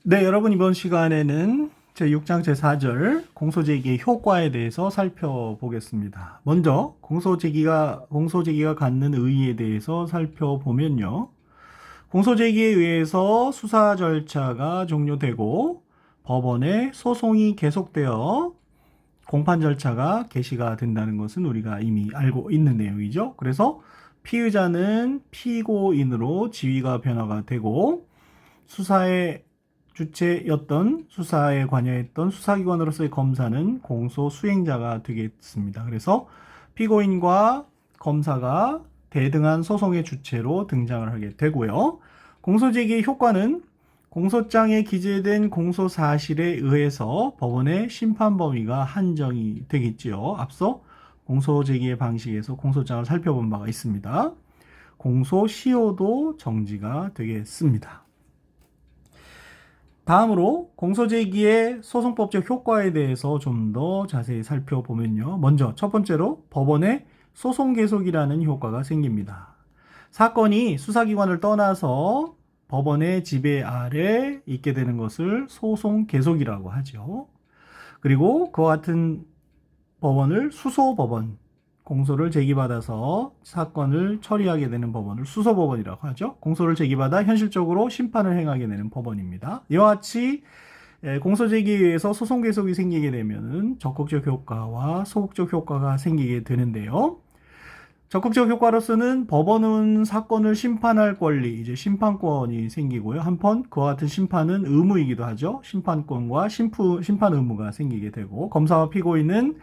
네, 여러분 이번 시간에는 제6장 제4절 공소제기의 효과에 대해서 살펴보겠습니다. 먼저 공소제기가 갖는 의의에 대해서 살펴보면요. 공소제기에 의해서 수사 절차가 종료되고 법원에 소송이 계속되어 공판 절차가 개시가 된다는 것은 우리가 이미 알고 있는 내용이죠. 그래서 피의자는 피고인으로 지위가 변화가 되고 수사의 주체였던 수사에 관여했던 수사기관으로서의 검사는 공소 수행자가 되겠습니다. 그래서 피고인과 검사가 대등한 소송의 주체로 등장을 하게 되고요. 공소제기의 효과는 공소장에 기재된 공소 사실에 의해서 법원의 심판 범위가 한정이 되겠지요. 앞서 공소제기의 방식에서 공소장을 살펴본 바가 있습니다. 공소시효도 정지가 되겠습니다. 다음으로 공소제기의 소송법적 효과에 대해서 좀 더 자세히 살펴보면요. 먼저 첫 번째로 법원의 소송 계속이라는 효과가 생깁니다. 사건이 수사기관을 떠나서 법원의 지배 아래 있게 되는 것을 소송 계속이라고 하죠. 그리고 그와 같은 법원을 수소법원, 공소를 제기받아서 사건을 처리하게 되는 법원을 수소법원이라고 하죠. 공소를 제기받아 현실적으로 심판을 행하게 되는 법원입니다. 이와 같이 공소제기에 의해서 소송 계속이 생기게 되면 적극적 효과와 소극적 효과가 생기게 되는데요. 적극적 효과로서는 법원은 사건을 심판할 권리, 이제 심판권이 생기고요. 한편 그와 같은 심판은 의무이기도 하죠. 심판권과 심판 의무가 생기게 되고, 검사와 피고인은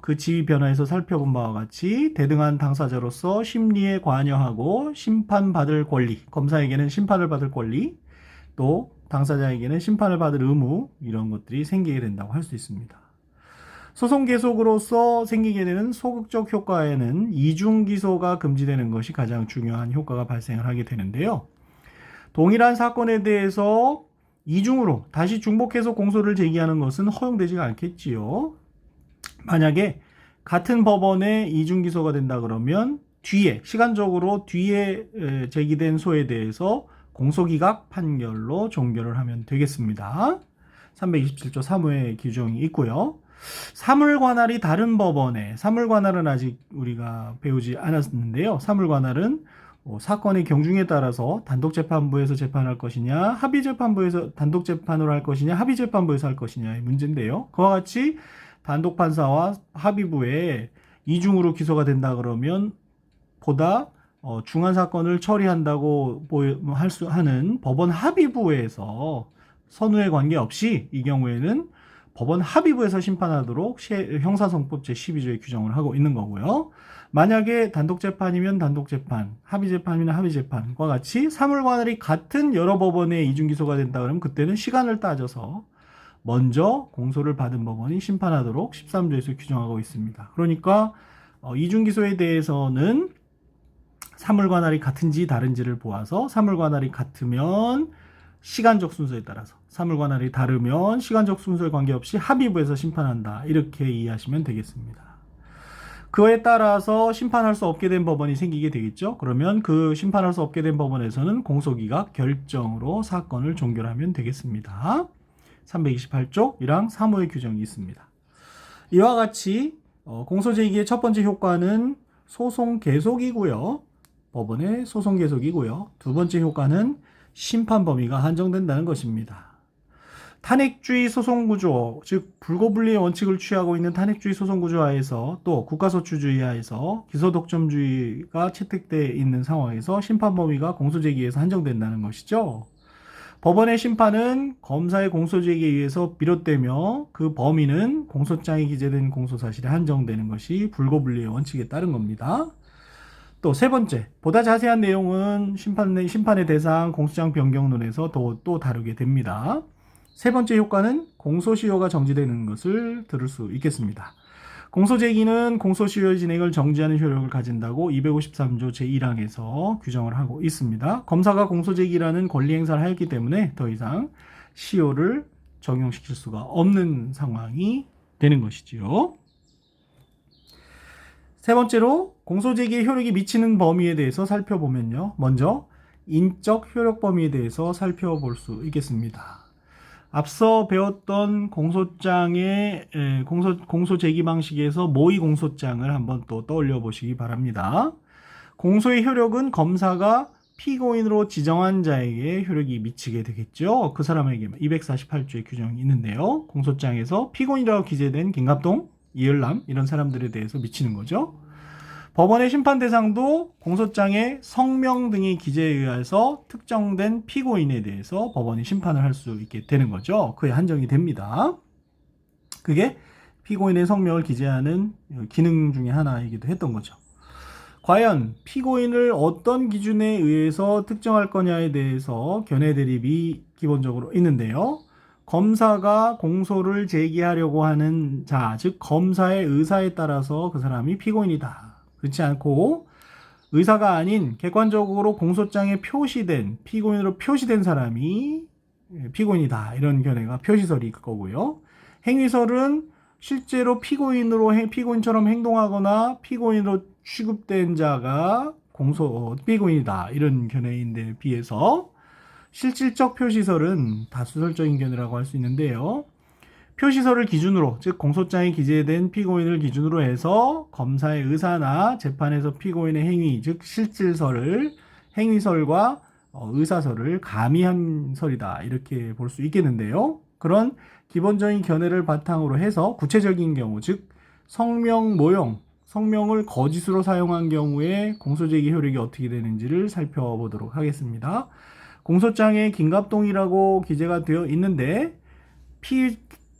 그 지위 변화에서 살펴본 바와 같이 대등한 당사자로서 심리에 관여하고 심판받을 권리, 검사에게는 심판을 받을 권리, 또 당사자에게는 심판을 받을 의무, 이런 것들이 생기게 된다고 할 수 있습니다. 소송 계속으로서 생기게 되는 소극적 효과에는 이중 기소가 금지되는 것이 가장 중요한 효과가 발생을 하게 되는데요. 동일한 사건에 대해서 이중으로 다시 중복해서 공소를 제기하는 것은 허용되지가 않겠지요. 만약에 같은 법원에 이중 기소가 된다 그러면 시간적으로 뒤에 제기된 소에 대해서 공소기각 판결로 종결을 하면 되겠습니다. 327조 3호의 규정이 있고요. 사물관할이 다른 법원에, 사물관할은 아직 우리가 배우지 않았는데요. 사물관할은 사건의 경중에 따라서 단독재판부에서 재판할 것이냐, 합의재판부에서 단독재판으로 할 것이냐, 합의재판부에서 할 것이냐의 문제인데요. 그와 같이 단독판사와 합의부에 이중으로 기소가 된다 그러면 보다 중한 사건을 처리한다고 하는 법원 합의부에서 선후에 관계없이 이 경우에는 법원 합의부에서 심판하도록 형사성법 제12조에 규정을 하고 있는 거고요. 만약에 단독재판이면 단독재판, 합의재판이면 합의재판과 같이 사물관할이 같은 여러 법원에 이중기소가 된다 그러면 그때는 시간을 따져서 먼저 공소를 받은 법원이 심판하도록 13조에서 규정하고 있습니다. 그러니까 이중기소에 대해서는 사물관할이 같은지 다른지를 보아서 사물관할이 같으면 시간적 순서에 따라서, 사물관할이 다르면 시간적 순서에 관계없이 합의부에서 심판한다, 이렇게 이해하시면 되겠습니다. 그에 따라서 심판할 수 없게 된 법원이 생기게 되겠죠. 그러면 그 심판할 수 없게 된 법원에서는 공소기각 결정으로 사건을 종결하면 되겠습니다. 328조 1항 3호의 규정이 있습니다. 이와 같이 공소제기의 첫 번째 효과는 소송 계속이고요. 법원의 소송 계속이고요. 두 번째 효과는 심판 범위가 한정된다는 것입니다. 탄핵주의 소송구조, 즉 불고불리의 원칙을 취하고 있는 탄핵주의 소송구조 하에서, 또 국가소추주의 하에서 기소독점주의가 채택되어 있는 상황에서 심판 범위가 공소제기에서 한정된다는 것이죠. 법원의 심판은 검사의 공소제기에 의해서 비롯되며 그 범위는 공소장에 기재된 공소사실에 한정되는 것이 불고불리의 원칙에 따른 겁니다. 또 세 번째, 보다 자세한 내용은 심판의 대상 공소장 변경론에서 또 다루게 됩니다. 세 번째 효과는 공소시효가 정지되는 것을 들을 수 있겠습니다. 공소제기는 공소시효의 진행을 정지하는 효력을 가진다고 253조 제1항에서 규정을 하고 있습니다. 검사가 공소제기라는 권리 행사를 했기 때문에 더 이상 시효를 적용시킬 수가 없는 상황이 되는 것이지요. 세 번째로 공소제기의 효력이 미치는 범위에 대해서 살펴보면요. 먼저 인적 효력 범위에 대해서 살펴볼 수 있겠습니다. 앞서 배웠던 공소장의 공소 제기 방식에서 모의 공소장을 한번 또 떠올려 보시기 바랍니다. 공소의 효력은 검사가 피고인으로 지정한 자에게 효력이 미치게 되겠죠. 그 사람에게만 248조의 규정이 있는데요. 공소장에서 피고인이라고 기재된 김갑동, 이을남 이런 사람들에 대해서 미치는 거죠. 법원의 심판 대상도 공소장의 성명 등의 기재에 의해서 특정된 피고인에 대해서 법원이 심판을 할 수 있게 되는 거죠. 그에 한정이 됩니다. 그게 피고인의 성명을 기재하는 기능 중에 하나이기도 했던 거죠. 과연 피고인을 어떤 기준에 의해서 특정할 거냐에 대해서 견해 대립이 기본적으로 있는데요. 검사가 공소를 제기하려고 하는 자, 즉 검사의 의사에 따라서 그 사람이 피고인이다. 그렇지 않고 의사가 아닌 객관적으로 공소장에 표시된 피고인으로 표시된 사람이 피고인이다. 이런 견해가 표시설이 거고요. 행위설은 실제로 피고인처럼 행동하거나 피고인으로 취급된 자가 피고인이다. 이런 견해인데 비해서 실질적 표시설은 다수설적인 견해라고 할 수 있는데요. 표시설을 기준으로, 즉 공소장에 기재된 피고인을 기준으로 해서 검사의 의사나 재판에서 피고인의 행위, 즉 실질설을 행위설과 의사설을 가미한 설이다. 이렇게 볼 수 있겠는데요. 그런 기본적인 견해를 바탕으로 해서 구체적인 경우, 즉 성명 모용, 성명을 거짓으로 사용한 경우에 공소제기 효력이 어떻게 되는지를 살펴보도록 하겠습니다. 공소장에 김갑동이라고 기재가 되어 있는데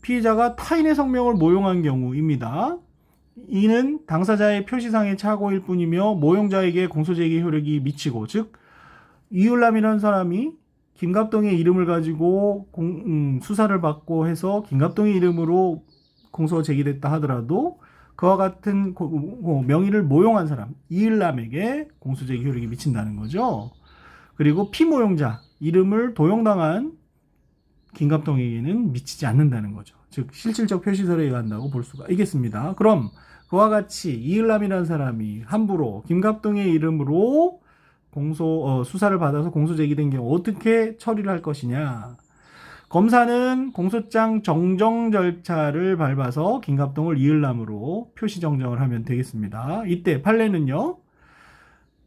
피의자가 타인의 성명을 모용한 경우입니다. 이는 당사자의 표시상의 착오일 뿐이며 모용자에게 공소제기 효력이 미치고, 즉 이율남이라는 사람이 김갑동의 이름을 가지고 수사를 받고 해서 김갑동의 이름으로 공소가 제기됐다 하더라도 그와 같은 명의를 모용한 사람 이율남에게 공소제기 효력이 미친다는 거죠. 그리고 피모용자 이름을 도용당한 김갑동에게는 미치지 않는다는 거죠. 즉 실질적 표시설에 의한다고 볼 수가 있겠습니다. 그럼 그와 같이 이을남이라는 사람이 함부로 김갑동의 이름으로 수사를 받아서 공소 제기된 경우 어떻게 처리를 할 것이냐. 검사는 공소장 정정 절차를 밟아서 김갑동을 이을남으로 표시 정정을 하면 되겠습니다. 이때 판례는요.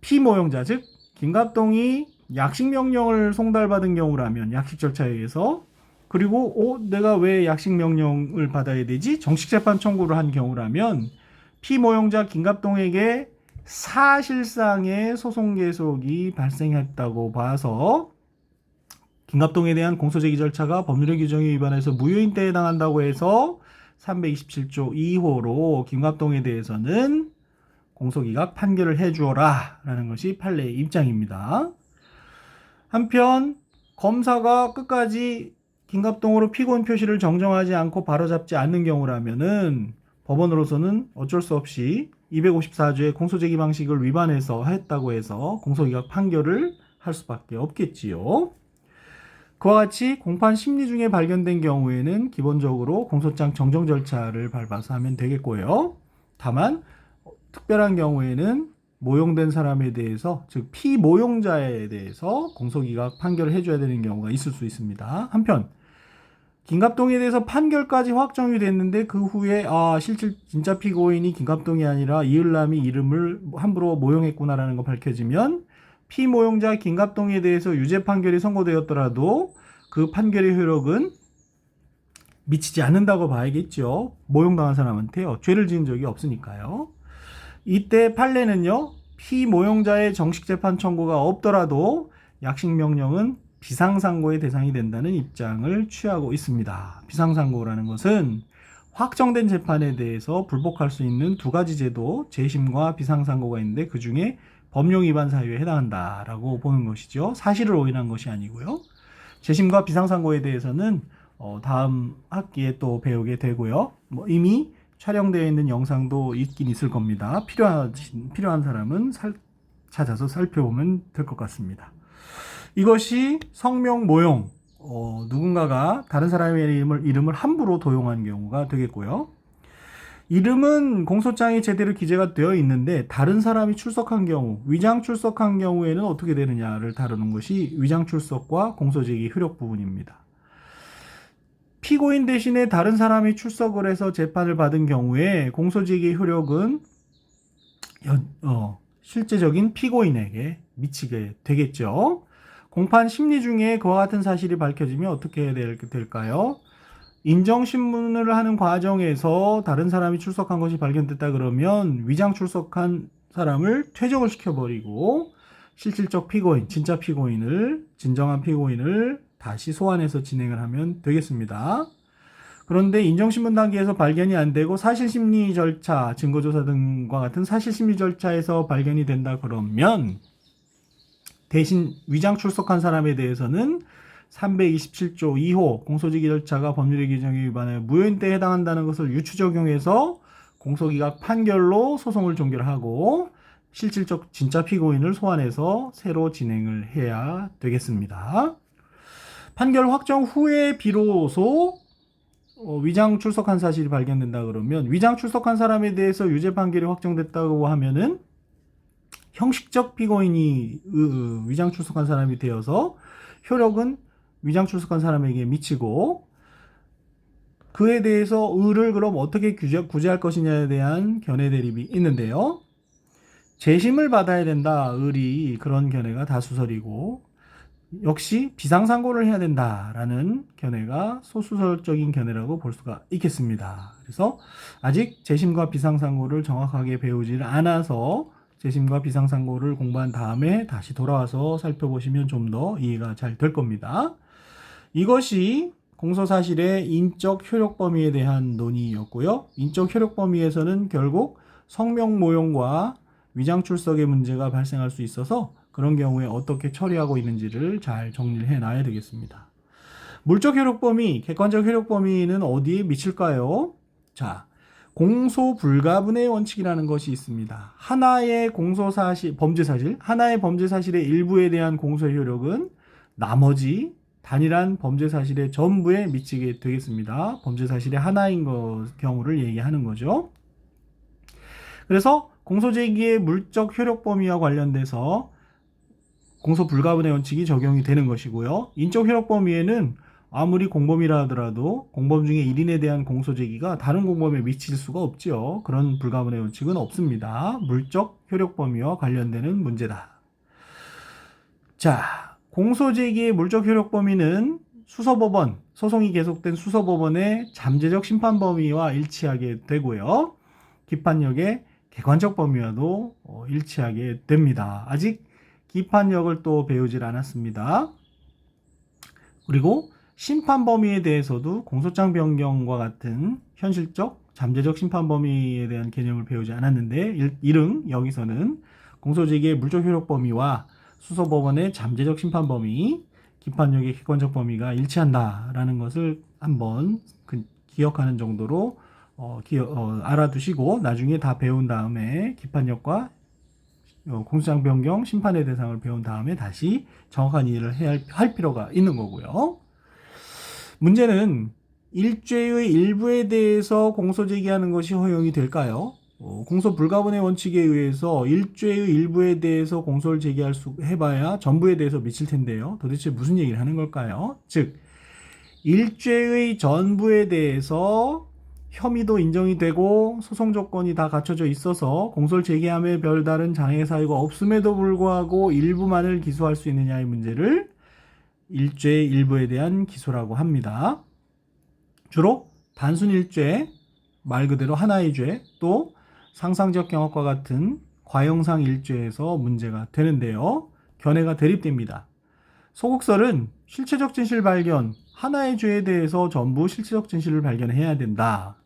피모용자 즉 김갑동이 약식명령을 송달받은 경우라면 약식 절차에 의해서, 그리고 내가 왜 약식명령을 받아야 되지? 정식재판 청구를 한 경우라면 피모용자 김갑동에게 사실상의 소송 계속이 발생했다고 봐서 김갑동에 대한 공소제기 절차가 법률의 규정에 위반해서 무효인대에 해당한다고 해서 327조 2호로 김갑동에 대해서는 공소기각 판결을 해주어라 라는 것이 판례의 입장입니다. 한편 검사가 끝까지 김갑동으로 피고인 표시를 정정하지 않고 바로잡지 않는 경우라면은 법원으로서는 어쩔 수 없이 254조의 공소제기 방식을 위반해서 했다고 해서 공소기각 판결을 할 수밖에 없겠지요. 그와 같이 공판 심리 중에 발견된 경우에는 기본적으로 공소장 정정 절차를 밟아서 하면 되겠고요. 다만 특별한 경우에는 모용된 사람에 대해서, 즉 피모용자에 대해서 공소기각 판결을 해줘야 되는 경우가 있을 수 있습니다. 한편 김갑동에 대해서 판결까지 확정이 됐는데 그 후에 진짜 피고인이 김갑동이 아니라 이을남이 이름을 함부로 모용했구나라는 거 밝혀지면 피모용자 김갑동에 대해서 유죄 판결이 선고되었더라도 그 판결의 효력은 미치지 않는다고 봐야겠죠. 모용당한 사람한테요. 죄를 지은 적이 없으니까요. 이때 판례는요. 피모용자의 정식재판 청구가 없더라도 약식명령은 비상상고의 대상이 된다는 입장을 취하고 있습니다. 비상상고라는 것은 확정된 재판에 대해서 불복할 수 있는 두 가지 제도, 재심과 비상상고가 있는데 그 중에 법령 위반 사유에 해당한다라고 보는 것이죠. 사실을 오인한 것이 아니고요. 재심과 비상상고에 대해서는 다음 학기에 또 배우게 되고요. 이미 촬영되어 있는 영상도 있긴 있을 겁니다. 필요한 사람은 찾아서 살펴보면 될 것 같습니다. 이것이 성명 모용, 누군가가 다른 사람의 이름을 함부로 도용한 경우가 되겠고요. 이름은 공소장에 제대로 기재가 되어 있는데 다른 사람이 출석한 경우, 위장 출석한 경우에는 어떻게 되느냐를 다루는 것이 위장 출석과 공소제기 효력 부분입니다. 피고인 대신에 다른 사람이 출석을 해서 재판을 받은 경우에 공소지기의 효력은 실제적인 피고인에게 미치게 되겠죠. 공판 심리 중에 그와 같은 사실이 밝혀지면 어떻게 해야 될까요? 인정신문을 하는 과정에서 다른 사람이 출석한 것이 발견됐다 그러면 위장 출석한 사람을 퇴적을 시켜버리고 실질적 피고인, 진정한 피고인을 다시 소환해서 진행을 하면 되겠습니다. 그런데 인정신문 단계에서 발견이 안 되고 사실심리 절차, 증거조사 등과 같은 사실심리 절차에서 발견이 된다 그러면 대신 위장 출석한 사람에 대해서는 327조 2호 공소지기 절차가 법률의 규정에 위반하여 무효인대에 해당한다는 것을 유추 적용해서 공소기각 판결로 소송을 종결하고 실질적 진짜 피고인을 소환해서 새로 진행을 해야 되겠습니다. 판결 확정 후에 비로소 위장 출석한 사실이 발견된다 그러면 위장 출석한 사람에 대해서 유죄 판결이 확정됐다고 하면은 형식적 피고인이 위장 출석한 사람이 되어서 효력은 위장 출석한 사람에게 미치고 그에 대해서 을을 그럼 어떻게 구제할 것이냐에 대한 견해 대립이 있는데요. 재심을 받아야 된다. 을이 그런 견해가 다수설이고 역시 비상상고를 해야 된다라는 견해가 소수설적인 견해라고 볼 수가 있겠습니다. 그래서 아직 재심과 비상상고를 정확하게 배우질 않아서 재심과 비상상고를 공부한 다음에 다시 돌아와서 살펴보시면 좀 더 이해가 잘 될 겁니다. 이것이 공소사실의 인적 효력 범위에 대한 논의였고요. 인적 효력 범위에서는 결국 성명 모용과 위장 출석의 문제가 발생할 수 있어서 그런 경우에 어떻게 처리하고 있는지를 잘 정리를 해놔야 되겠습니다. 물적 효력 범위, 객관적 효력 범위는 어디에 미칠까요? 자, 공소 불가분의 원칙이라는 것이 있습니다. 하나의 하나의 범죄 사실의 일부에 대한 공소 효력은 나머지 단일한 범죄 사실의 전부에 미치게 되겠습니다. 범죄 사실의 하나인 경우를 얘기하는 거죠. 그래서 공소제기의 물적 효력 범위와 관련돼서 공소 불가분의 원칙이 적용이 되는 것이고요. 인적 효력 범위에는 아무리 공범이라 하더라도 공범 중에 1인에 대한 공소제기가 다른 공범에 미칠 수가 없지요. 그런 불가분의 원칙은 없습니다. 물적 효력 범위와 관련되는 문제다. 자, 공소제기의 물적 효력 범위는 수서법원, 소송이 계속된 수서법원의 잠재적 심판 범위와 일치하게 되고요. 기판력의 객관적 범위와도 일치하게 됩니다. 아직 기판력을 또 배우질 않았습니다. 그리고 심판 범위에 대해서도 공소장 변경과 같은 현실적, 잠재적 심판 범위에 대한 개념을 배우지 않았는데 이릉 여기서는 공소제기의 물적 효력 범위와 수서법원의 잠재적 심판 범위, 기판력의 객관적 범위가 일치한다라는 것을 한번 기억하는 정도로 알아두시고 나중에 다 배운 다음에 기판력과 공소장 변경, 심판의 대상을 배운 다음에 다시 정확한 이해를 할 필요가 있는 거고요. 문제는 일죄의 일부에 대해서 공소제기하는 것이 허용이 될까요? 공소 불가분의 원칙에 의해서 일죄의 일부에 대해서 공소를 해봐야 전부에 대해서 미칠 텐데요. 도대체 무슨 얘기를 하는 걸까요? 즉, 일죄의 전부에 대해서 혐의도 인정이 되고 소송 조건이 다 갖춰져 있어서 공소를 제기함에 별다른 장애 사유가 없음에도 불구하고 일부만을 기소할 수 있느냐의 문제를 일죄의 일부에 대한 기소라고 합니다. 주로 단순 일죄, 말 그대로 하나의 죄, 또 상상적 경험과 같은 과형상 일죄에서 문제가 되는데요. 견해가 대립됩니다. 소국설은 실체적 진실 발견, 하나의 죄에 대해서 전부 실체적 진실을 발견해야 된다.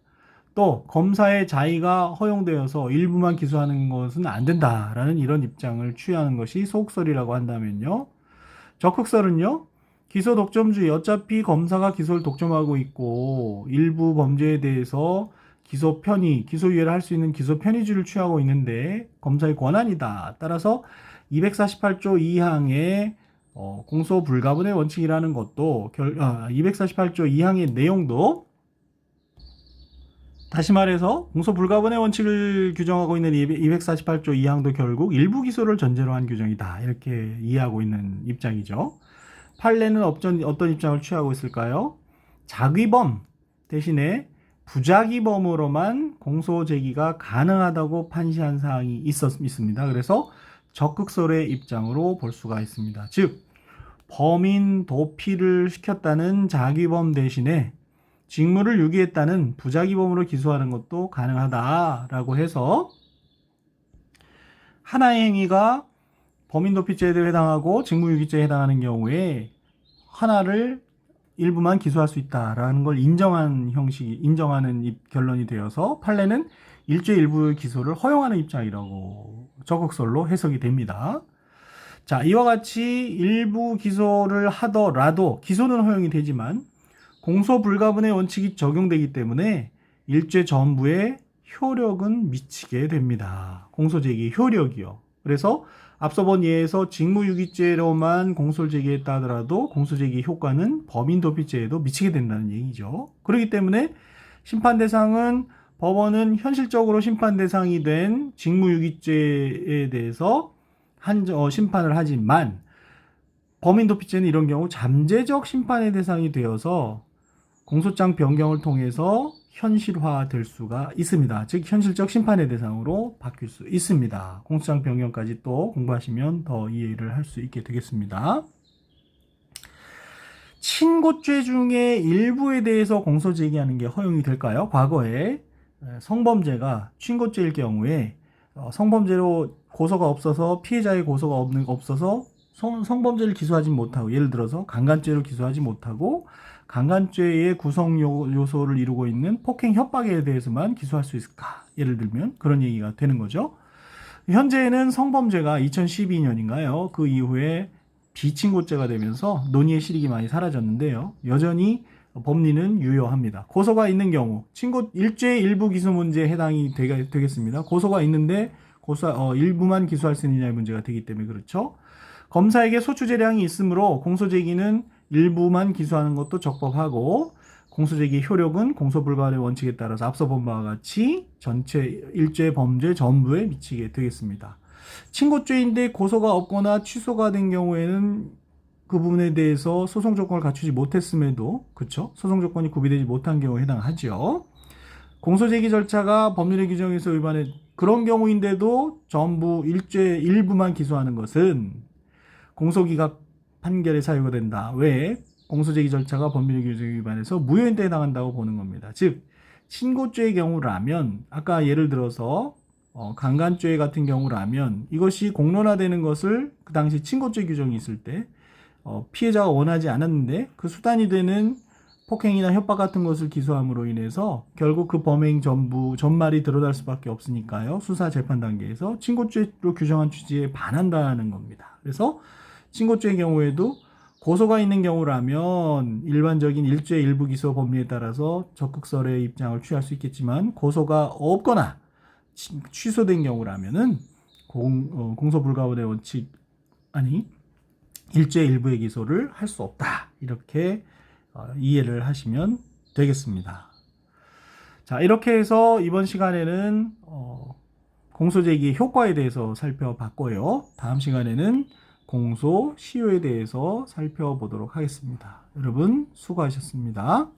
또 검사의 자의가 허용되어서 일부만 기소하는 것은 안 된다라는 이런 입장을 취하는 것이 소국설이라고 한다면요. 적극설은요. 기소 독점주의, 어차피 검사가 기소를 독점하고 있고 일부 범죄에 대해서 기소유예를 할 수 있는 기소 편의주의를 취하고 있는데 검사의 권한이다. 따라서 248조 2항의 공소 불가분의 원칙이라는 것도 248조 2항의 내용도 다시 말해서 공소 불가분의 원칙을 규정하고 있는 248조 2항도 결국 일부 기소를 전제로 한 규정이다. 이렇게 이해하고 있는 입장이죠. 판례는 어떤 입장을 취하고 있을까요? 자기범 대신에 부자기범으로만 공소 제기가 가능하다고 판시한 사항이 있습니다. 그래서 적극설의 입장으로 볼 수가 있습니다. 즉 범인 도피를 시켰다는 자기범 대신에 직무를 유기했다는 부자기범으로 기소하는 것도 가능하다라고 해서 하나의 행위가 범인 도피죄에 해당하고 직무유기죄에 해당하는 경우에 하나를 일부만 기소할 수 있다라는 걸 인정하는 결론이 되어서 판례는 일죄 일부 기소를 허용하는 입장이라고 적극설로 해석이 됩니다. 자, 이와 같이 일부 기소를 하더라도 기소는 허용이 되지만 공소 불가분의 원칙이 적용되기 때문에 일죄 전부의 효력은 미치게 됩니다. 공소제기의 효력이요. 그래서 앞서 본 예에서 직무유기죄로만 공소를 제기했다 하더라도 공소제기 효과는 범인 도피죄에도 미치게 된다는 얘기죠. 그렇기 때문에 심판 대상은 법원은 현실적으로 심판 대상이 된 직무유기죄에 대해서 심판을 하지만 범인 도피죄는 이런 경우 잠재적 심판의 대상이 되어서 공소장 변경을 통해서 현실화될 수가 있습니다. 즉 현실적 심판의 대상으로 바뀔 수 있습니다. 공소장 변경까지 또 공부하시면 더 이해를 할 수 있게 되겠습니다. 친고죄 중에 일부에 대해서 공소 제기하는 게 허용이 될까요? 과거에 성범죄가 친고죄일 경우에 성범죄로 고소가 없어서 피해자의 고소가 없어서 성범죄를 기소하지 못하고, 예를 들어서 강간죄로 기소하지 못하고 강간죄의 구성 요소를 이루고 있는 폭행 협박에 대해서만 기소할 수 있을까? 예를 들면 그런 얘기가 되는 거죠. 현재는 성범죄가 2012년인가요? 그 이후에 비친고죄가 되면서 논의의 실익이 많이 사라졌는데요. 여전히 법리는 유효합니다. 고소가 있는 경우 일죄 일부 기소 문제에 해당이 되겠습니다. 고소가 있는데 일부만 기소할 수 있느냐의 문제가 되기 때문에 그렇죠. 검사에게 소추 재량이 있으므로 공소제기는 일부만 기소하는 것도 적법하고 공소제기 효력은 공소불가분의 원칙에 따라서 앞서 본 바와 같이 전체 일죄 범죄 전부에 미치게 되겠습니다. 친고죄인데 고소가 없거나 취소가 된 경우에는 그 부분에 대해서 소송 조건을 갖추지 못했음에도, 그렇죠? 소송 조건이 구비되지 못한 경우에 해당하죠. 공소제기 절차가 법률의 규정에서 위반해 그런 경우인데도 전부 일부만 기소하는 것은 공소기각 판결의 사유가 된다. 왜? 공소제기 절차가 법률의 규정에 위반해서 무효인데 해당한다고 보는 겁니다. 즉 친고죄의 경우라면, 아까 예를 들어서 강간죄 같은 경우라면 이것이 공론화되는 것을 그 당시 친고죄 규정이 있을 때 피해자가 원하지 않았는데 그 수단이 되는 폭행이나 협박 같은 것을 기소함으로 인해서 결국 그 범행 전말이 드러날 수밖에 없으니까요. 수사 재판 단계에서 친고죄로 규정한 취지에 반한다는 겁니다. 그래서 친고죄의 경우에도 고소가 있는 경우라면 일반적인 일죄 일부 기소 법리에 따라서 적극설의 입장을 취할 수 있겠지만, 고소가 없거나 취소된 경우라면은 공소불가분의 원칙 일죄 일부의 기소를 할 수 없다. 이렇게 이해를 하시면 되겠습니다. 자, 이렇게 해서 이번 시간에는 공소제기의 효과에 대해서 살펴봤고요. 다음 시간에는 공소 시효에 대해서 살펴보도록 하겠습니다. 여러분 수고하셨습니다.